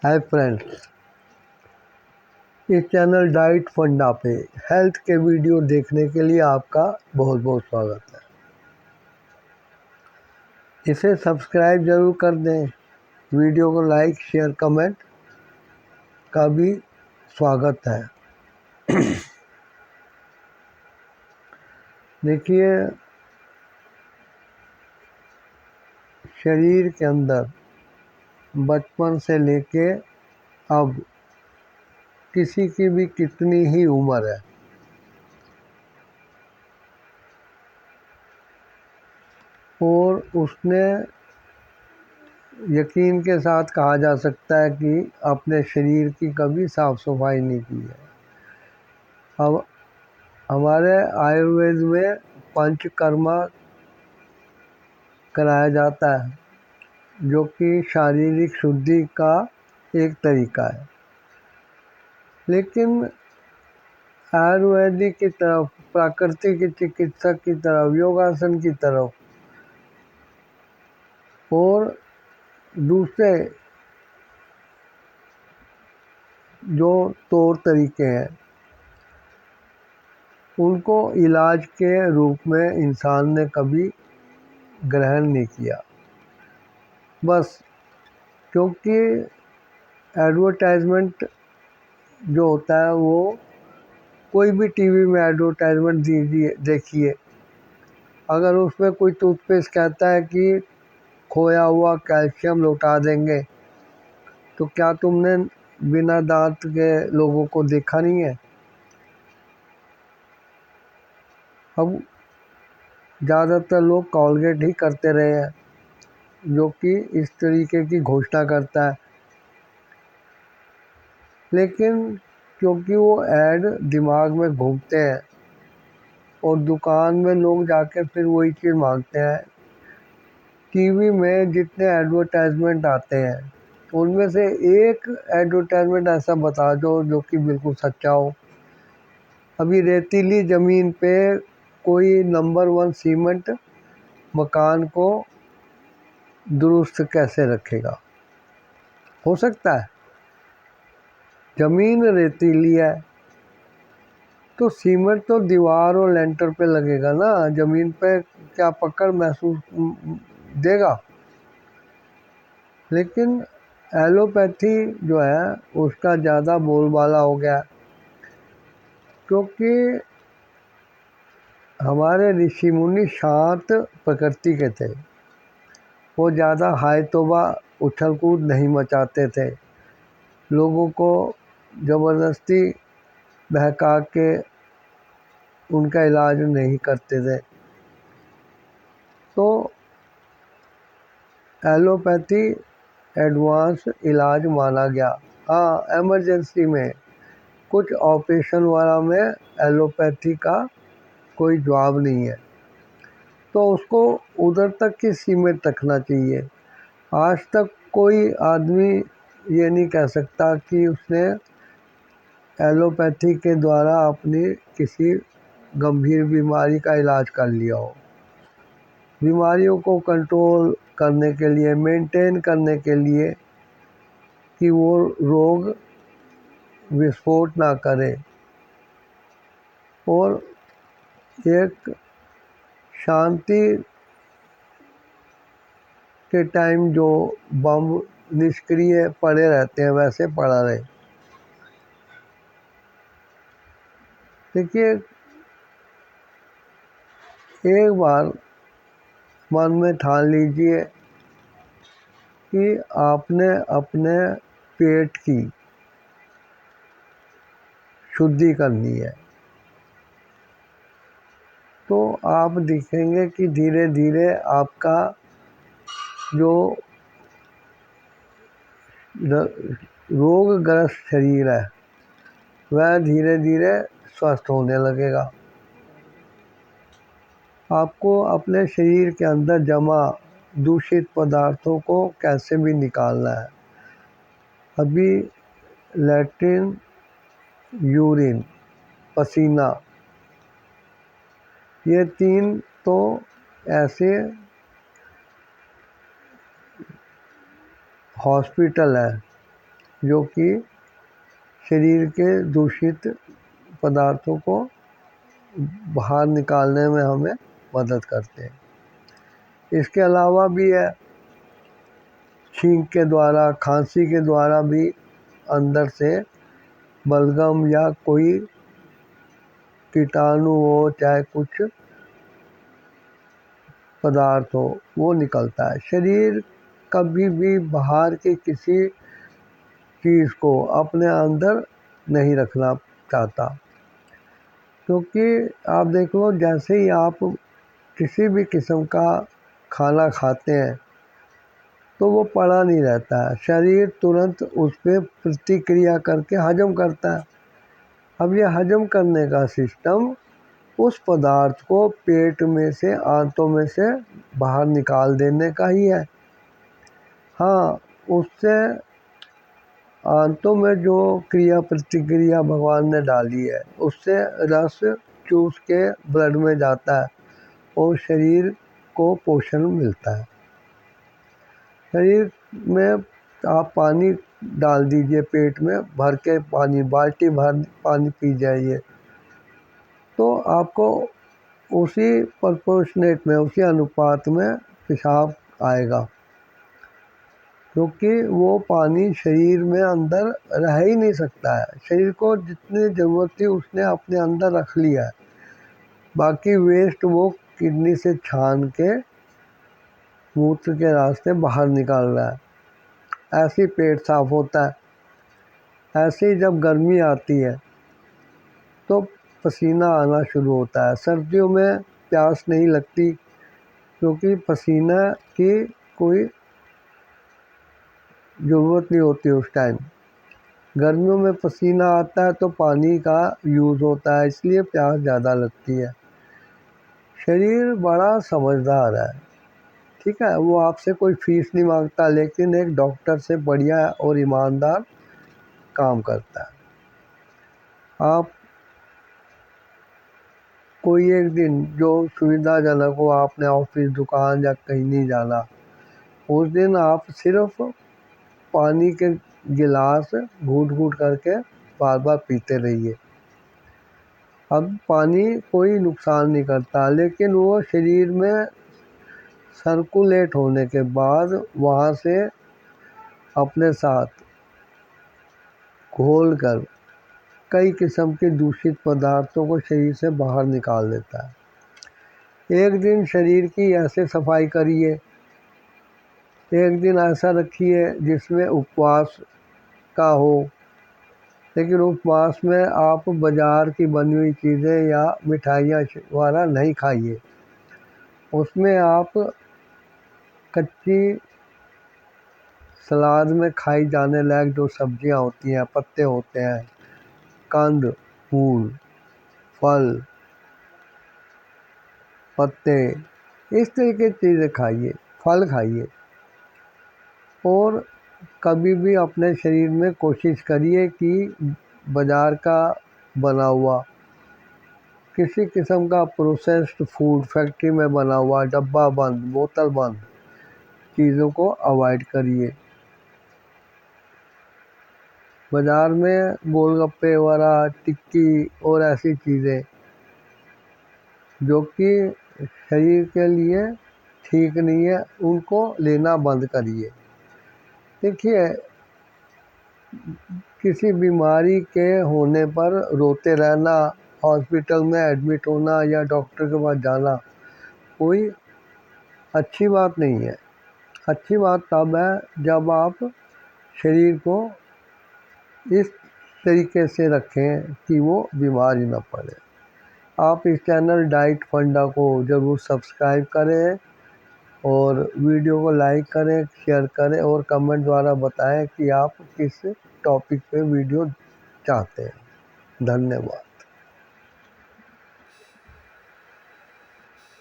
Hi friends, इस channel diet फंडा पे हेल्थ के वीडियो देखने के लिए आपका बहुत बहुत स्वागत है। इसे सब्सक्राइब ज़रूर कर दें। वीडियो को लाइक शेयर कमेंट का भी स्वागत है। देखिए, शरीर के अंदर बचपन से लेके अब किसी की भी कितनी ही उम्र है, और उसने यकीन के साथ कहा जा सकता है कि अपने शरीर की कभी साफ सफाई नहीं की है। अब हमारे आयुर्वेद में पंचकर्मा कराया जाता है, जो कि शारीरिक शुद्धि का एक तरीका है। लेकिन आयुर्वेदिक की तरफ, प्राकृतिक चिकित्सक की तरफ, योगासन की तरफ और दूसरे जो तौर तरीके हैं, उनको इलाज के रूप में इंसान ने कभी ग्रहण नहीं किया। बस क्योंकि एडवर्टाइजमेंट जो होता है, वो कोई भी टीवी में एडवर्टाइजमेंट दीजिए, देखिए, अगर उसमें कोई टूथपेस्ट कहता है कि खोया हुआ कैल्शियम लौटा देंगे, तो क्या तुमने बिना दांत के लोगों को देखा नहीं है? अब ज़्यादातर लोग कॉलगेट ही करते रहे हैं, जो कि इस तरीके की घोषणा करता है। लेकिन क्योंकि वो ऐड दिमाग में घूमते हैं और दुकान में लोग जाके फिर वही चीज़ मांगते हैं। टीवी में जितने एडवर्टाइजमेंट आते हैं, उनमें से एक एडवर्टाइजमेंट ऐसा बता दो जो कि बिल्कुल सच्चा हो। अभी रेतीली ज़मीन पे कोई नंबर 1 सीमेंट मकान को दुरुस्त कैसे रखेगा? हो सकता है? ज़मीन रेतीली है तो सीमेंट तो दीवार और लेंटर पे लगेगा ना, ज़मीन पे क्या पकड़ महसूस देगा? लेकिन एलोपैथी जो है, उसका ज़्यादा बोलबाला हो गया, क्योंकि हमारे ऋषि मुनि शांत प्रकृति के थे। वो ज़्यादा हाय तौबा उछल कूद नहीं मचाते थे, लोगों को ज़बरदस्ती बहका के उनका इलाज नहीं करते थे। तो एलोपैथी एडवांस इलाज माना गया। हाँ, एमरजेंसी में, कुछ ऑपरेशन वाला में एलोपैथी का कोई जवाब नहीं है, तो उसको उधर तक की सीमित रखना चाहिए। आज तक कोई आदमी ये नहीं कह सकता कि उसने एलोपैथी के द्वारा अपनी किसी गंभीर बीमारी का इलाज कर लिया हो। बीमारियों को कंट्रोल करने के लिए, मेंटेन करने के लिए, कि वो रोग विस्फोट ना करे और एक शांति के टाइम जो बम निष्क्रिय पड़े रहते हैं, वैसे पड़ा रहे। देखिए, एक बार मन में ठान लीजिए कि आपने अपने पेट की शुद्धि करनी है, तो आप देखेंगे कि धीरे धीरे आपका जो रोगग्रस्त शरीर है, वह धीरे धीरे स्वस्थ होने लगेगा। आपको अपने शरीर के अंदर जमा दूषित पदार्थों को कैसे भी निकालना है। अभी लैट्रिन, यूरिन, पसीना, ये 3 तो ऐसे हॉस्पिटल है जो कि शरीर के दूषित पदार्थों को बाहर निकालने में हमें मदद करते हैं। इसके अलावा भी है, छींक के द्वारा, खांसी के द्वारा भी अंदर से बलगम या कोई कीटाणु हो, चाहे कुछ पदार्थ हो, वो निकलता है। शरीर कभी भी बाहर की किसी चीज़ को अपने अंदर नहीं रखना चाहता, क्योंकि आप देख लो, जैसे ही आप किसी भी किस्म का खाना खाते हैं तो वो पड़ा नहीं रहता है, शरीर तुरंत उस पर प्रतिक्रिया करके हजम करता है। अब ये हजम करने का सिस्टम उस पदार्थ को पेट में से, आंतों में से बाहर निकाल देने का ही है। हाँ, उससे आंतों में जो क्रिया प्रतिक्रिया भगवान ने डाली है, उससे रस चूस के ब्लड में जाता है और शरीर को पोषण मिलता है। शरीर में आप पानी डाल दीजिए, पेट में भर के पानी, बाल्टी भर पानी पी जाइए, तो आपको उसी प्रोपोर्शनेट में, उसी अनुपात में पेशाब आएगा, क्योंकि वो पानी शरीर में अंदर रह ही नहीं सकता है। शरीर को जितनी ज़रूरत थी उसने अपने अंदर रख लिया है, बाकी वेस्ट वो किडनी से छान के मूत्र के रास्ते बाहर निकाल रहा है। ऐसे ही पेट साफ होता है। ऐसे ही जब गर्मी आती है तो पसीना आना शुरू होता है। सर्दियों में प्यास नहीं लगती, क्योंकि पसीना की कोई ज़रूरत नहीं होती उस टाइम। गर्मियों में पसीना आता है तो पानी का यूज़ होता है, इसलिए प्यास ज़्यादा लगती है। शरीर बड़ा समझदार है, ठीक है, वो आपसे कोई फीस नहीं मांगता, लेकिन एक डॉक्टर से बढ़िया और ईमानदार काम करता है। आप कोई एक दिन जो सुविधाजनक हो, आपने ऑफिस, दुकान या कहीं नहीं जाना, उस दिन आप सिर्फ पानी के गिलास घूट घूट करके बार बार पीते रहिए। अब पानी कोई नुकसान नहीं करता, लेकिन वो शरीर में सर्कुलेट होने के बाद वहाँ से अपने साथ घोल कर कई किस्म के दूषित पदार्थों को शरीर से बाहर निकाल देता है। एक दिन शरीर की ऐसे सफाई करिए, एक दिन ऐसा रखिए जिसमें उपवास का हो, लेकिन उपवास में आप बाज़ार की बनी हुई चीज़ें या मिठाइयाँ वाला नहीं खाइए। उसमें आप कच्ची सलाद में खाई जाने लायक जो सब्जियां होती हैं, पत्ते होते हैं, कंद, फूल, फल, पत्ते, इस तरीके की चीज़ें खाइए, फल खाइए। और कभी भी अपने शरीर में कोशिश करिए कि बाज़ार का बना हुआ, किसी किस्म का प्रोसेस्ड फूड, फैक्ट्री में बना हुआ, डब्बा बंद, बोतल बंद चीज़ों को अवॉइड करिए। बाज़ार में गोलगप्पे वगैरह, टिक्की और ऐसी चीज़ें जो कि शरीर के लिए ठीक नहीं है, उनको लेना बंद करिए। देखिए, किसी बीमारी के होने पर रोते रहना, हॉस्पिटल में एडमिट होना या डॉक्टर के पास जाना कोई अच्छी बात नहीं है। अच्छी बात तब है जब आप शरीर को इस तरीके से रखें कि वो बीमार ही ना पड़े। आप इस चैनल डाइट फंडा को ज़रूर सब्सक्राइब करें और वीडियो को लाइक करें, शेयर करें और कमेंट द्वारा बताएं कि आप किस टॉपिक पे वीडियो चाहते हैं। धन्यवाद।